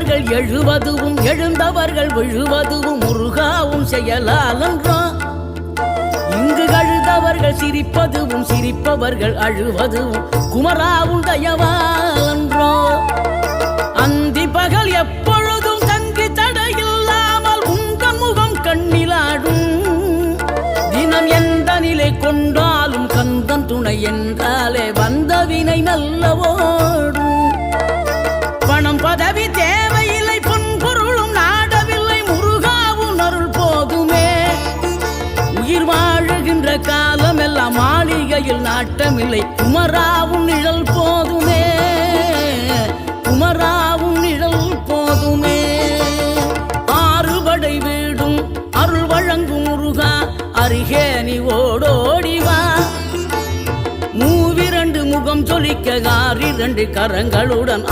விழுந்தவர்கள் எழுவதுவும் எழுந்தவர்கள் விழுவதுவும் முருகாவும் செயலாலன்றோ. இங்கு அழுதவர்கள் சிரிப்பதுவும் சிரிப்பவர்கள் அழுவதுவும் குமராவும் தயவாலன்றோ. அந்தி பகல் எப்பொழுதும் தங்கி தடையில்லாமல் உங்கள் முகம் கண்ணிலாடும். தினம் எந்த நிலை கொண்டாலும் கந்தன் துணை என்றாலே வந்த வினை நல்லவோடும். பணம் பதவி தேவையில்லை பொன்பொருளும் நாடவில்லை முருகாவும் அருள் போதுமே. உயிர் வாழுகின்ற காலம் எல்லாம் மாளிகையில் நாட்டமில்லை குமராவும் நிழல் போதுமே. குமராவும் நிழல் போதுமே. ஆறுபடை வீடும் அருள் வழங்கும் முருகா அருகே நீ ஓடோடிவா. மூவிரண்டு முகம் சொலிக்க 6 கரங்களுடன்